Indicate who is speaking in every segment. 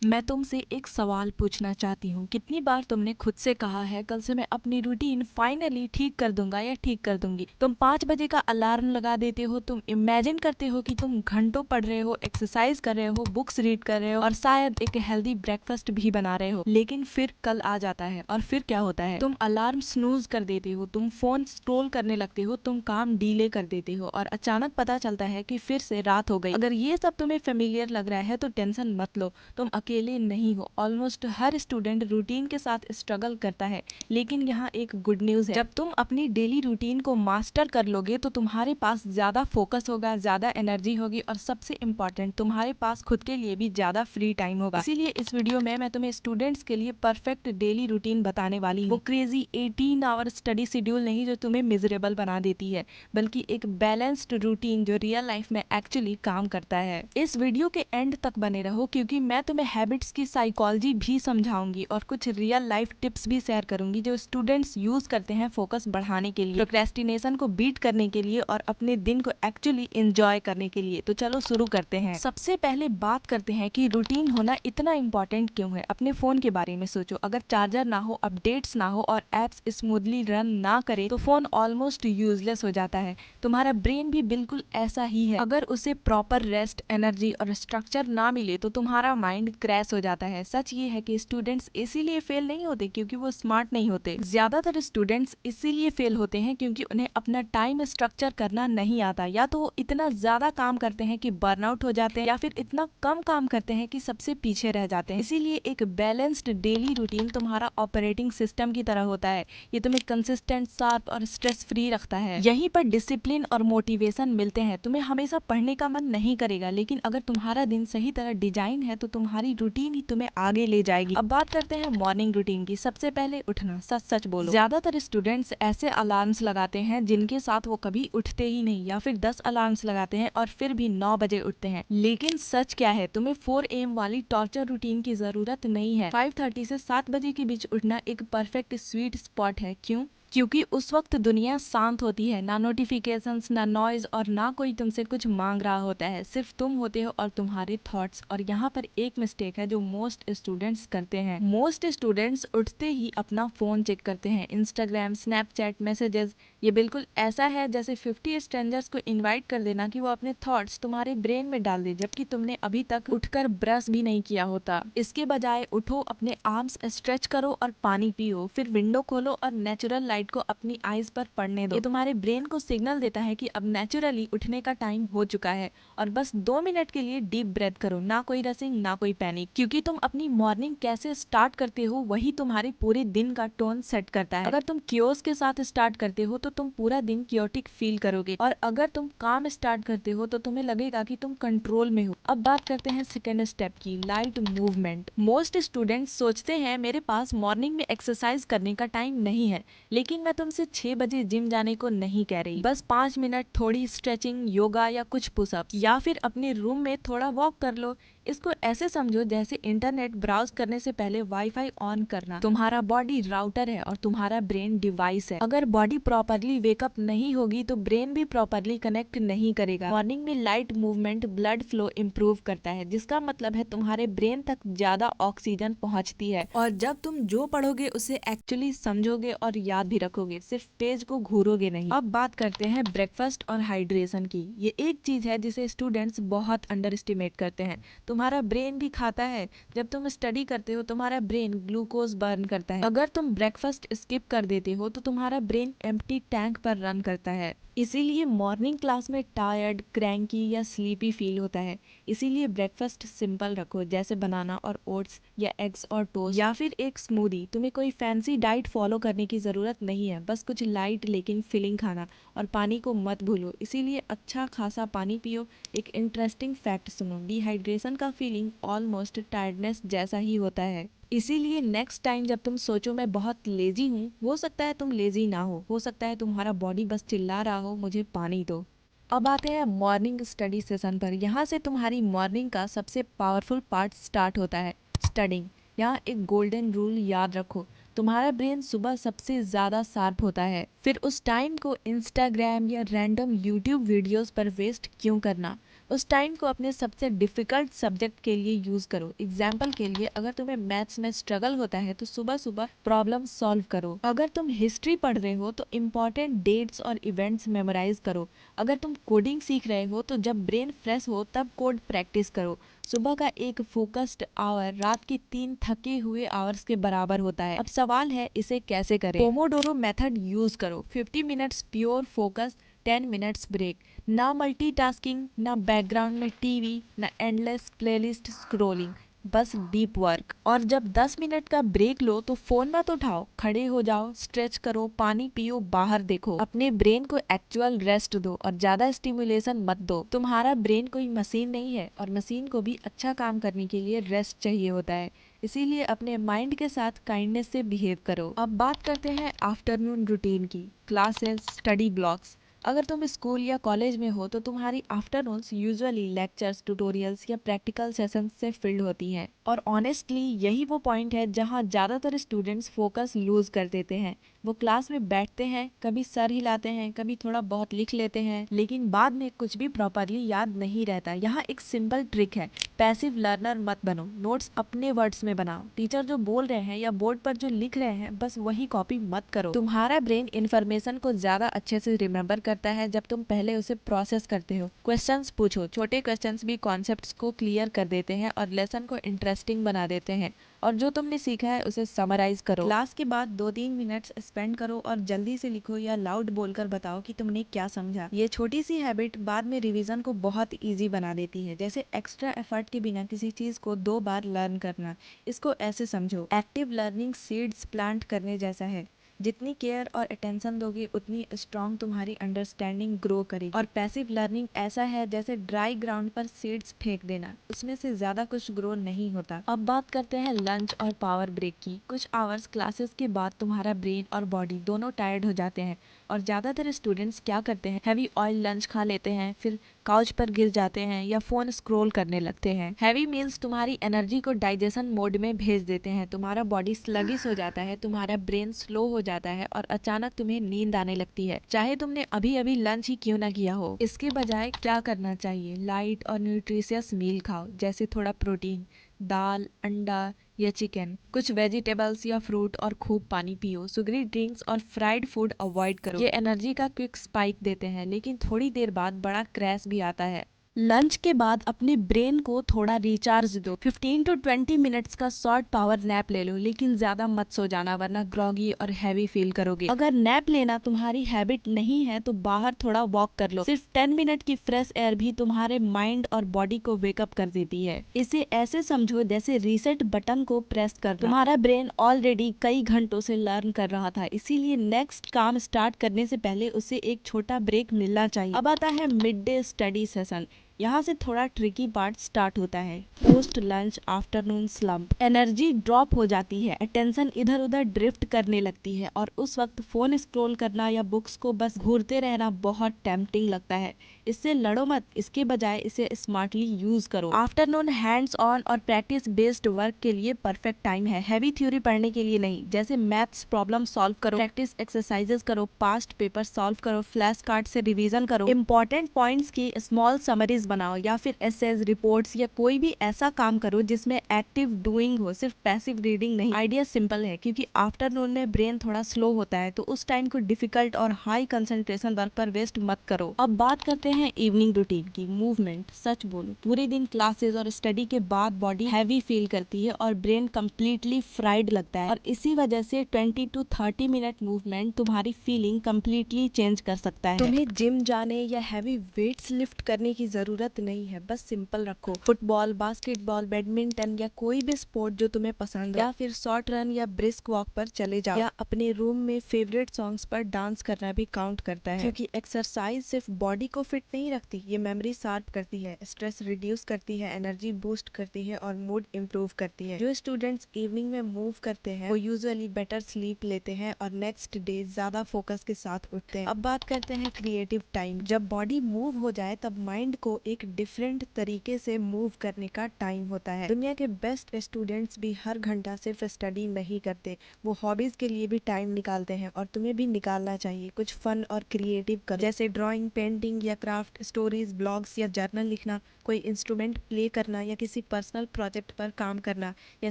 Speaker 1: मैं तुमसे एक सवाल पूछना चाहती हूँ। कितनी बार तुमने खुद से कहा है कल से मैं अपनी रूटीन फाइनली ठीक कर दूंगा या ठीक कर दूंगी। तुम 5 बजे का अलार्म लगा देते हो, तुम इमेजिन करते हो कि तुम घंटों पढ़ रहे हो, एक्सरसाइज कर रहे हो, बुक्स रीड कर रहे हो और शायद एक हेल्दी ब्रेकफास्ट भी बना रहे हो। लेकिन फिर कल आ जाता है और फिर क्या होता है? तुम अलार्म स्नूज कर देते हो, तुम फोन स्क्रॉल करने लगते हो, तुम काम डीले कर देते हो और अचानक पता चलता है कि फिर से रात हो गई। अगर ये सब तुम्हें फेमिलियर लग रहा है तो टेंशन मत लो, तुम अकेले नहीं हो। ऑलमोस्ट हर स्टूडेंट रूटीन के साथ स्ट्रगल करता है। लेकिन यहाँ एक गुड न्यूज है, जब तुम अपनी डेली रूटीन को मास्टर कर लोगे तो तुम्हारे पास ज्यादा फोकस होगा, ज्यादा एनर्जी होगी और सबसे इम्पोर्टेंट तुम्हारे पास खुद के लिए भी ज्यादा फ्री टाइम होगा। इसीलिए इस वीडियो में मैं तुम्हें स्टूडेंट्स के लिए परफेक्ट डेली रूटीन बताने वाली हूँ। वो क्रेजी 18 आवर स्टडी शेड्यूल नहीं जो तुम्हें मिजरेबल बना देती है, बल्कि एक बैलेंस्ड रूटीन जो रियल लाइफ में एक्चुअली काम करता है। इस वीडियो के एंड तक बने रहो क्योंकि मैं तुम्हें हैबिट्स की साइकोलॉजी भी समझाऊंगी और कुछ रियल लाइफ टिप्स भी शेयर करूंगी जो स्टूडेंट्स यूज करते हैं फोकस बढ़ाने के लिए, प्रोक्रेस्टिनेशन को बीट करने के लिए और अपने दिन को एक्चुअली एंजॉय करने के लिए। तो चलो शुरू करते हैं। सबसे पहले बात करते हैं कि रूटीन होना इतना इंपॉर्टेंट क्यों है। अपने फोन के बारे में सोचो, अगर चार्जर ना हो, अपडेट्स ना हो और एप्स स्मूथली रन ना करे तो फोन ऑलमोस्ट यूजलेस हो जाता है। तुम्हारा ब्रेन भी बिल्कुल ऐसा ही है, अगर उसे प्रॉपर रेस्ट, एनर्जी और स्ट्रक्चर ना मिले तो तुम्हारा माइंड क्रैश हो जाता है। सच ये है कि स्टूडेंट्स इसीलिए फेल नहीं होते क्योंकि वो स्मार्ट नहीं होते, ज्यादातर स्टूडेंट्स इसीलिए फेल होते हैं क्योंकि उन्हें अपना टाइम स्ट्रक्चर करना नहीं आता। या तो वो इतना ज्यादा काम करते हैं कि बर्नआउट हो जाते हैं या फिर इतना कम काम करते हैं कि सबसे पीछे रह जाते हैं। इसीलिए एक बैलेंस्ड डेली रूटीन तुम्हारा ऑपरेटिंग सिस्टम की तरह होता है। ये तुम्हें कंसिस्टेंट, शार्प और स्ट्रेस फ्री रखता है। यहीं पर डिसिप्लिन और मोटिवेशन मिलते हैं। तुम्हें हमेशा पढ़ने का मन नहीं करेगा, लेकिन अगर तुम्हारा दिन सही तरह डिजाइन है तो तुम्हारी रूटीन ही तुम्हें आगे ले जाएगी। अब बात करते हैं मॉर्निंग रूटीन की। सबसे पहले उठना। सच सच बोलो, ज्यादातर स्टूडेंट्स ऐसे अलार्म्स लगाते हैं जिनके साथ वो कभी उठते ही नहीं, या फिर 10 अलार्म्स लगाते हैं और फिर भी 9 बजे उठते हैं। लेकिन सच क्या है, तुम्हें 4 AM वाली टॉर्चर रूटीन की जरूरत नहीं है। 5:30 से 7 बजे के बीच उठना एक परफेक्ट स्वीट स्पॉट है। क्यों? क्योंकि उस वक्त दुनिया शांत होती है, ना नोटिफिकेशंस, ना नॉइज और ना कोई तुमसे कुछ मांग रहा होता है। सिर्फ तुम होते हो और तुम्हारे थॉट्स। और यहाँ पर एक मिस्टेक है जो मोस्ट स्टूडेंट्स करते हैं। मोस्ट स्टूडेंट्स उठते ही अपना फोन चेक करते हैं, इंस्टाग्राम, स्नैपचैट, मैसेजेस। ये बिल्कुल ऐसा है जैसे 50 स्ट्रेंजर्स को इन्वाइट कर देना कि वो अपने थॉट्स तुम्हारे ब्रेन में डाल दे, जबकि तुमने अभी तक उठकर ब्रश भी नहीं किया होता। इसके बजाय उठो, अपने आर्म्स स्ट्रेच करो और पानी पियो, फिर विंडो खोलो और नेचुरल लाइट को अपनी आईज पर पड़ने दो। ये तुम्हारे ब्रेन को सिग्नल देता है कि अब नेचुरली उठने का टाइम हो चुका है। और बस 2 मिनट के लिए डीप ब्रेथ करो, ना कोई रसिंग, ना कोई पैनिक, क्योंकि तुम अपनी मॉर्निंग कैसे स्टार्ट करते हो वही तुम्हारे पूरे दिन का टोन सेट करता है। अगर तुम क्योस के साथ स्टार्ट करते हो तो तुम पूरा दिन क्योटिक फील करोगे, और अगर तुम काम स्टार्ट करते हो तो तुम्हें लगेगा कि तुम कंट्रोल में हो। अब बात करते हैं सेकेंड स्टेप की, लाइट मूवमेंट। मोस्ट स्टूडेंट्स सोचते हैं मेरे पास मॉर्निंग में एक्सरसाइज करने का टाइम नहीं है, लेकिन मैं तुमसे 6 बजे जिम जाने को नहीं कह रही। बस 5 मिनट थोड़ी स्ट्रेचिंग, योगा या कुछ पुशअप, या फिर अपने रूम में थोड़ा वॉक कर लो। इसको ऐसे समझो जैसे इंटरनेट ब्राउज करने से पहले वाईफाई ऑन करना। तुम्हारा बॉडी राउटर है और तुम्हारा ब्रेन डिवाइस है। अगर बॉडी प्रॉपरली वेकअप नहीं होगी तो ब्रेन भी प्रॉपरली कनेक्ट नहीं करेगा। मॉर्निंग में light movement blood flow improve करता है, जिसका मतलब है तुम्हारे ब्रेन तक ज्यादा ऑक्सीजन पहुंचती है, और जब तुम जो पढ़ोगे उसे एक्चुअली समझोगे और याद भी रखोगे, सिर्फ पेज को घूरोगे नहीं। अब बात करते हैं ब्रेकफास्ट और हाइड्रेशन की। ये एक चीज है जिसे स्टूडेंट्स बहुत अंडर एस्टिमेट करते हैं। तुम्हारा ब्रेन भी खाता है। जब तुम स्टडी करते हो तुम्हारा ब्रेन ग्लूकोज बर्न करता है। अगर तुम ब्रेकफास्ट स्किप कर देते हो तो तुम्हारा ब्रेन एम्प्टी टैंक पर रन करता है। इसीलिए मॉर्निंग क्लास में टायर्ड, क्रैंकी या स्लीपी फील होता है। इसीलिए ब्रेकफास्ट सिंपल रखो, जैसे बनाना और ओट्स या एग्स और टोस्ट या फिर एक स्मूदी। तुम्हें कोई फैंसी डाइट फॉलो करने की जरूरत नहीं है, बस कुछ लाइट लेकिन फिलिंग खाना, और पानी को मत भूलो, इसीलिए अच्छा खासा पानी पियो। एक इंटरेस्टिंग फैक्ट सुनो, डिहाइड्रेशन का फीलिंग ऑलमोस्ट टायर्डनेस जैसा ही होता है। इसीलिए नेक्स्ट टाइम जब तुम सोचो मैं बहुत लेजी हूँ, हो सकता है तुम लेजी ना हो सकता है तुम्हारा बॉडी बस चिल्ला रहा हो मुझे पानी दो। अब आते हैं मॉर्निंग स्टडी सेशन पर। यहाँ से तुम्हारी मॉर्निंग का सबसे पावरफुल पार्ट स्टार्ट होता है, स्टडिंग। यहाँ एक गोल्डन रूल याद रखो, तुम्हारा ब्रेन सुबह सबसे ज़्यादा शार्प होता है। फिर उस टाइम को इंस्टाग्राम या रैंडम यूट्यूब वीडियोस पर वेस्ट क्यों करना? उस टाइम को अपने सबसे डिफिकल्ट सब्जेक्ट के लिए यूज करो। एग्जाम्पल के लिए अगर तुम्हें मैथ्स में स्ट्रगल होता है तो सुबह सुबह प्रॉब्लम सॉल्व करो। अगर तुम हिस्ट्री पढ़ रहे हो तो इम्पोर्टेंट डेट्स और इवेंट्स मेमोराइज करो। अगर तुम कोडिंग सीख रहे हो तो जब ब्रेन फ्रेश हो तब कोड प्रैक्टिस करो। सुबह का एक फोकस्ड आवर रात के 3 थके हुए आवर्स के बराबर होता है। अब सवाल है इसे कैसे करें। पोमोडोरो मेथड यूज करो। 50 minutes pure focus, 10 minutes break. ना मल्टीटास्किंग, ना बैकग्राउंड में टीवी, ना एंडलेस प्लेलिस्ट स्क्रॉलिंग, बस डीप वर्क। और जब 10 मिनट का ब्रेक लो तो फोन मत उठाओ, खड़े हो जाओ, स्ट्रेच करो, पानी पियो, बाहर देखो। अपने ब्रेन को एक्चुअल रेस्ट दो और ज्यादा स्टिमुलेशन मत दो। तुम्हारा ब्रेन कोई मशीन नहीं है और मशीन को भी अच्छा काम करने के लिए रेस्ट चाहिए होता है। इसीलिए अपने माइंड के साथ काइंडनेस से बिहेव करो। अब बात करते हैं आफ्टरनून रूटीन की। Classes, study blocks. अगर तुम स्कूल या कॉलेज में हो तो तुम्हारी आफ्टरनून्स यूजुअली लेक्चर्स, ट्यूटोरियल्स या प्रैक्टिकल सेशंस से फिल्ड होती हैं। और ऑनेस्टली यही वो पॉइंट है जहाँ ज़्यादातर स्टूडेंट्स फोकस लूज कर देते हैं। वो क्लास में बैठते हैं, कभी सर हिलाते हैं, कभी थोड़ा बहुत लिख लेते हैं, लेकिन बाद में कुछ भी प्रॉपरली याद नहीं रहता। यहाँ एक सिंपल ट्रिक है, पैसिव लर्नर मत बनो। नोट्स अपने वर्ड्स में बनाओ। टीचर जो बोल रहे हैं या बोर्ड पर जो लिख रहे हैं बस वही कॉपी मत करो। तुम्हारा ब्रेन इन्फॉर्मेशन को ज्यादा अच्छे से रिमेम्बर करता है जब तुम पहले उसे प्रोसेस करते हो। क्वेश्चंस पूछो। छोटे क्वेश्चंस भी कॉन्सेप्ट्स को क्लियर कर देते हैं और लेसन को इंटरेस्टिंग बना देते हैं। और जो तुमने सीखा है उसे समराइज करो। क्लास के बाद 2-3 मिनट्स स्पेंड करो और जल्दी से लिखो या लाउड बोलकर बताओ कि तुमने क्या समझा। ये छोटी सी हैबिट बाद में रिवीजन को बहुत इजी बना देती है, जैसे एक्स्ट्रा एफर्ट के बिना किसी चीज को 2 बार लर्न करना। इसको ऐसे समझो, एक्टिव लर्निंग सीड्स प्लांट करने जैसा है। जितनी केयर और अटेंशन दोगे उतनी स्ट्रांग तुम्हारी अंडरस्टैंडिंग ग्रो करेगी। और पैसिव लर्निंग ऐसा है जैसे ड्राई ग्राउंड पर सीड्स फेंक देना, उसमें से ज्यादा कुछ ग्रो नहीं होता। अब बात करते हैं लंच और पावर ब्रेक की। कुछ आवर्स क्लासेस के बाद तुम्हारा ब्रेन और बॉडी दोनों टायर्ड हो जाते हैं और ज्यादातर स्टूडेंट्स क्या करते हैं, हैवी ऑयल लंच खा लेते हैं, फिर काउच पर गिर जाते हैं या फोन स्क्रॉल करने लगते हैं। हैवी मील्स तुम्हारी एनर्जी को डाइजेशन मोड में भेज देते हैं। तुम्हारा बॉडी स्लगिश हो जाता है, तुम्हारा ब्रेन स्लो हो जाता है और अचानक तुम्हें नींद आने लगती है, चाहे तुमने अभी अभी लंच ही क्यों ना किया हो। इसके बजाय क्या करना चाहिए, लाइट और न्यूट्रिशियस मील खाओ, जैसे थोड़ा प्रोटीन, दाल, अंडा या चिकन, कुछ वेजिटेबल्स या फ्रूट और खूब पानी पियो। सुगरी ड्रिंक्स और फ्राइड फूड अवॉइड करो। ये एनर्जी का क्विक स्पाइक देते हैं लेकिन थोड़ी देर बाद बड़ा क्रैश भी आता है। लंच के बाद अपने ब्रेन को थोड़ा रिचार्ज दो। 15 to 20 मिनट्स का शॉर्ट पावर नैप ले लो, लेकिन ज्यादा मत सो जाना वरना ग्रॉगी और हैवी फील करोगे। अगर नैप लेना तुम्हारी हैबिट नहीं है तो बाहर थोड़ा वॉक कर लो। सिर्फ 10 मिनट की फ्रेश एयर भी तुम्हारे माइंड और बॉडी को वेकअप कर देती है। इसे ऐसे समझो जैसे रीसेट बटन को प्रेस कर। तुम्हारा ब्रेन ऑलरेडी कई घंटों से लर्न कर रहा था, इसीलिए नेक्स्ट काम स्टार्ट करने से पहले उसे एक छोटा ब्रेक मिलना चाहिए। अब आता है मिड डे स्टडी सेशन। यहाँ से थोड़ा ट्रिकी पार्ट स्टार्ट होता है। Post lunch afternoon slump. Energy drop हो जाती है, अटेंशन इधर उधर ड्रिफ्ट करने लगती है और उस वक्त फोन स्क्रॉल करना या बुक्स को बस घूरते रहना बहुत टेम्पटिंग लगता है। इससे लड़ो मत, इसके बजाय इसे स्मार्टली यूज करो। आफ्टरनून हैंड्स ऑन और प्रैक्टिस बेस्ड वर्क के लिए परफेक्ट टाइम है, हैवी थ्योरी पढ़ने के लिए नहीं। जैसे मैथ्स प्रॉब्लम सॉल्व करो, प्रैक्टिस एक्सरसाइजेस करो, पास्ट पेपर सॉल्व करो, फ्लैश कार्ड से रिवीजन करो, इंपॉर्टेंट पॉइंट्स की स्मॉल समरीज बनाओ या फिर एसेज, रिपोर्ट्स या कोई भी ऐसा काम करो जिसमें एक्टिव डूइंग हो, सिर्फ पैसिव रीडिंग नहीं। आइडिया सिंपल है क्योंकि आफ्टरनून में ब्रेन थोड़ा स्लो होता है, तो उस टाइम को डिफिकल्ट और हाई कंसंट्रेशन वर्क पर वेस्ट मत करो। अब बात करते हैं इवनिंग रूटीन की। मूवमेंट। सच बोलो, पूरे दिन क्लासेस और स्टडी के बाद बॉडी हैवी फील करती है और ब्रेन कम्प्लीटली फ्राइड लगता है, और इसी वजह से 20 to 30 मिनट मूवमेंट तुम्हारी फीलिंग कम्प्लीटली चेंज कर सकता है। तुम्हें जिम जाने या हैवी वेट्स लिफ्ट करने की जरूरत नहीं है, बस सिंपल रखो। फुटबॉल, बास्केटबॉल, बैडमिंटन या कोई भी स्पोर्ट जो तुम्हें पसंद हो, या फिर शॉर्ट रन या ब्रिस्क वॉक पर चले जाओ, या अपने रूम में फेवरेट सॉन्ग्स पर डांस करना भी काउंट करता है। क्योंकि एक्सरसाइज सिर्फ बॉडी को फिट नहीं रखती, ये मेमोरी शार्प करती है, स्ट्रेस रिड्यूस करती है, एनर्जी बूस्ट करती है और मूड इम्प्रूव करती है। जो स्टूडेंट्स इवनिंग में मूव करते हैं वो यूजुअली बेटर स्लीप लेते हैं और नेक्स्ट डे ज्यादा फोकस के साथ उठते हैं। अब बात करते हैं क्रिएटिव टाइम। जब बॉडी मूव हो जाए तब माइंड को एक डिफरेंट तरीके से मूव करने का टाइम होता है। दुनिया के बेस्ट स्टूडेंट्स भी हर घंटा सिर्फ स्टडी नहीं करते, वो हॉबीज के लिए भी टाइम निकालते हैं और तुम्हें भी निकालना चाहिए। कुछ फन और क्रिएटिव करो, जैसे ड्राइंग, पेंटिंग या क्राफ्ट, स्टोरीज, ब्लॉग्स या जर्नल लिखना, कोई इंस्ट्रूमेंट प्ले करना या किसी पर्सनल प्रोजेक्ट पर काम करना, या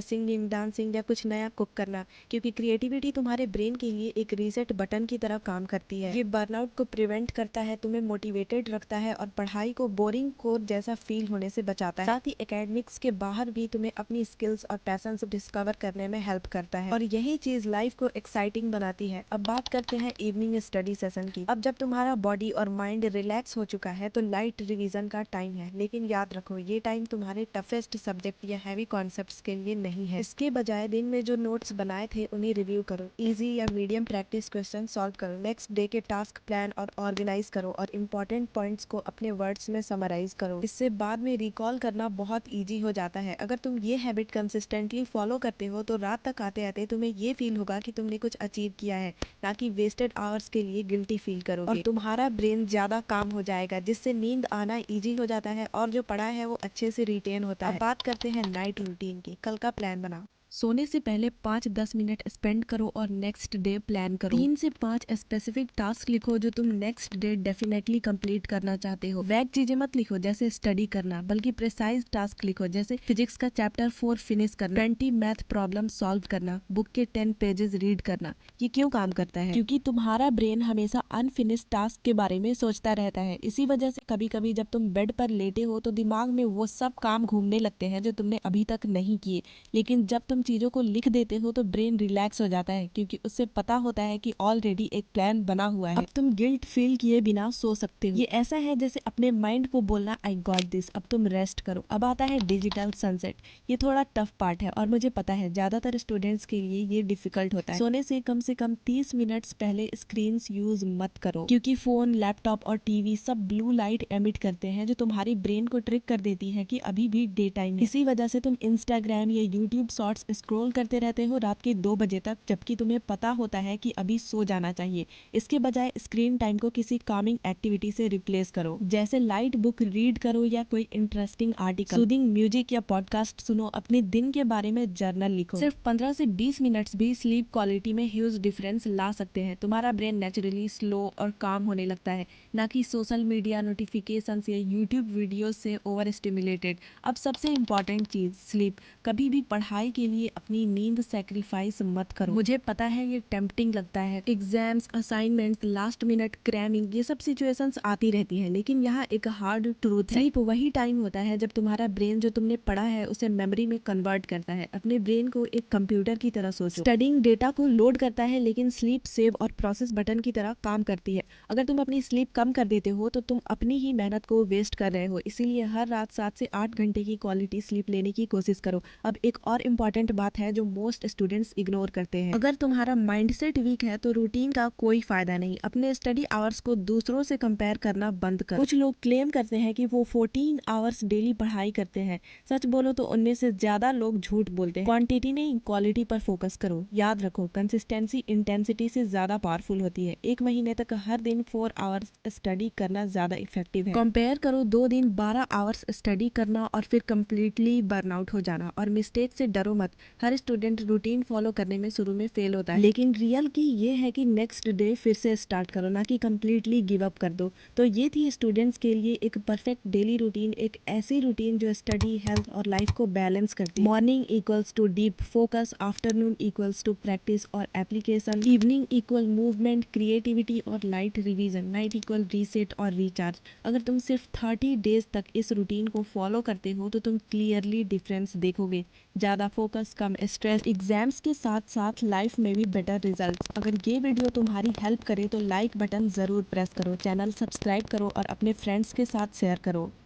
Speaker 1: सिंगिंग, डांसिंग या कुछ नया कुक करना, क्योंकि क्रिएटिविटी तुम्हारे ब्रेन के लिए एक रीसेट बटन की तरह काम करती है। ये बर्नआउट को प्रिवेंट करता है, तुम्हें मोटिवेटेड रखता है और पढ़ाई को बोरिंग कोर जैसा फील होने से बचाता है। साथ ही एकेडमिक्स के बाहर भी तुम्हें अपनी स्किल्स और पैशंस डिस्कवर करने में हेल्प करता है, और यही चीज लाइफ को एक्साइटिंग बनाती है। अब बात करते हैं इवनिंग स्टडी सेशन की। अब जब तुम्हारा बॉडी और माइंड रिलैक्स हो चुका है तो लाइट रिवीजन का टाइम है, लेकिन याद रखो ये टाइम तुम्हारे टफेस्ट सब्जेक्ट या हैवी कॉन्सेप्ट्स के लिए नहीं है। इसके बजाय दिन में जो नोट्स बनाए थे उन्हें रिव्यू करो, इजी या मीडियम प्रैक्टिस क्वेश्चन सॉल्व करो, नेक्स्ट डे के टास्क प्लान और ऑर्गेनाइज करो, और इंपॉर्टेंट पॉइंट्स को अपने वर्ड्स में समराइज करो। इससे बाद में रिकॉल करना बहुत ईजी हो जाता है। अगर तुम ये हैबिट कंसिस्टेंटली फॉलो करते हो तो रात तक आते आते तुम्हें ये फील होगा कि तुमने कुछ अचीव किया है, ना कि वेस्टेड आवर्स के लिए गिल्टी फील करोगे। और तुम्हारा ब्रेन ज्यादा काम हो जाएगा, जिससे नींद आना इजी हो जाता है और जो पढ़ा है वो अच्छे से रिटेन होता है। अब बात करते हैं नाइट रूटीन की। कल का प्लान बनाओ। सोने से पहले 5-10 मिनट स्पेंड करो और नेक्स्ट डे प्लान करो। 3 से 5 स्पेसिफिक टास्क लिखो जो तुम नेक्स्ट डे डेफिनेटली कंप्लीट करना चाहते हो। वैग चीजें मत लिखो जैसे स्टडी करना, बल्कि प्रिसाइज टास्क लिखो जैसे फिजिक्स का चैप्टर 4 फिनिश करना, 20 मैथ प्रॉब्लम सॉल्व करना, बुक के 10 पेजेस रीड करना। ये क्यों काम करता है? क्योंकि तुम्हारा ब्रेन हमेशा अनफिनिश टास्क के बारे में सोचता रहता है। इसी वजह से कभी कभी जब तुम बेड पर लेटे हो तो दिमाग में वो सब काम घूमने लगते हैं जो तुमने अभी तक नहीं किए, लेकिन जब तुम चीजों को लिख देते हो तो ब्रेन रिलैक्स हो जाता है, क्योंकि उससे पता होता है कि ऑलरेडी एक प्लान बना हुआ है। अब तुम गिल्ट फील किए बिना सो सकते हो। ये ऐसा है जैसे अपने माइंड को बोलना आई गॉट दिस, अब तुम रेस्ट करो। अब आता है डिजिटल सनसेट। ये थोड़ा टफ पार्ट है और मुझे पता है ज्यादातर स्टूडेंट्स के लिए ये डिफिकल्ट होता है। सोने से कम 30 मिनट्स पहले स्क्रीन यूज मत करो, क्योंकि फोन, लैपटॉप और टीवी सब ब्लू लाइट एमिट करते हैं जो तुम्हारी ब्रेन को ट्रिक कर देती है कि अभी भी डे टाइम है। इसी वजह से तुम इंस्टाग्राम या यूट्यूब शॉर्ट्स स्क्रॉल करते रहते हो रात के 2 बजे तक, जबकि तुम्हें पता होता है कि अभी सो जाना चाहिए। इसके बजाय स्क्रीन टाइम को किसी कामिंग एक्टिविटी से रिप्लेस करो, जैसे लाइट बुक रीड करो या कोई इंटरेस्टिंग आर्टिकल, सूदिंग म्यूजिक या पॉडकास्ट सुनो, अपने दिन के बारे में जर्नल लिखो। सिर्फ 15 से 20 मिनट्स भी स्लीप क्वालिटी में ह्यूज डिफरेंस ला सकते हैं। तुम्हारा ब्रेन नेचुरली स्लो और काम होने लगता है, ना कि सोशल मीडिया नोटिफिकेशंस या यूट्यूब वीडियोस से ओवर स्टिमुलेटेड। अब सबसे इम्पोर्टेंट चीज स्लीप। कभी भी पढ़ाई के लिए अपनी नींद सैक्रिफाइस मत करो। मुझे पता है ये टेम्पटिंग लगता है, exams, assignments, last minute cramming, ये सब सिचुएशंस आती रहती हैं, लेकिन यहाँ एक हार्ड ट्रूथ है। स्लीप वही टाइम होता है जब तुम्हारा ब्रेन जो तुमने पढ़ा है उसे मेमोरी में कन्वर्ट करता है। अपने ब्रेन को एक कंप्यूटर की तरह सोचो। स्टडिंग डेटा को लोड करता है, लेकिन स्लीप सेव और प्रोसेस बटन की तरह काम करती है। अगर तुम अपनी स्लीप कम कर देते हो तो तुम अपनी ही मेहनत को वेस्ट कर रहे हो। इसीलिए हर रात 7 से 8 घंटे की क्वालिटी स्लीप लेने की कोशिश करो। अब एक और इम्पॉर्टेंट बात है जो मोस्ट स्टूडेंट्स इग्नोर करते हैं। अगर तुम्हारा माइंडसेट वीक है तो रूटीन का कोई फायदा नहीं। अपने स्टडी आवर्स को दूसरों से कंपेयर करना बंद करो। कुछ लोग क्लेम करते हैं कि वो 14 आवर्स डेली पढ़ाई करते हैं। सच बोलो तो उनमें से ज्यादा लोग झूठ बोलते हैं। क्वांटिटी नहीं, क्वालिटी पर फोकस करो। याद रखो, कंसिस्टेंसी इंटेंसिटी से ज्यादा पावरफुल होती है। 1 महीने तक हर दिन 4 आवर्स स्टडी करना ज्यादा इफेक्टिव है। कंपेयर करो 2 दिन 12 आवर्स स्टडी करना और फिर कंप्लीटली बर्नआउट हो जाना। और मिस्टेक से डरो मत। हर स्टूडेंट रूटीन फॉलो करने में शुरू में फेल होता है, लेकिन रियल की ये है कि नेक्स्ट डे फिर से स्टार्ट करो, ना कि कंप्लीटली गिव अप कर दो। तो ये थी स्टूडेंट्स के लिए एक परफेक्ट डेली रूटीन, एक ऐसी रूटीन जो स्टडी, हेल्थ और लाइफ को बैलेंस करती है। Morning equals to deep focus, afternoon equals to practice और application, evening equal movement, creativity और light revision, night equal reset और रिचार्ज। अगर तुम सिर्फ 30 डेज तक इस रूटीन को फॉलो करते हो तो तुम क्लियरली डिफरेंस देखोगे। ज़्यादा फोकस, कम स्ट्रेस, एग्जाम्स के साथ साथ लाइफ में भी बेटर रिजल्ट्स। अगर ये वीडियो तुम्हारी हेल्प करे तो लाइक बटन ज़रूर प्रेस करो, चैनल सब्सक्राइब करो और अपने फ्रेंड्स के साथ शेयर करो।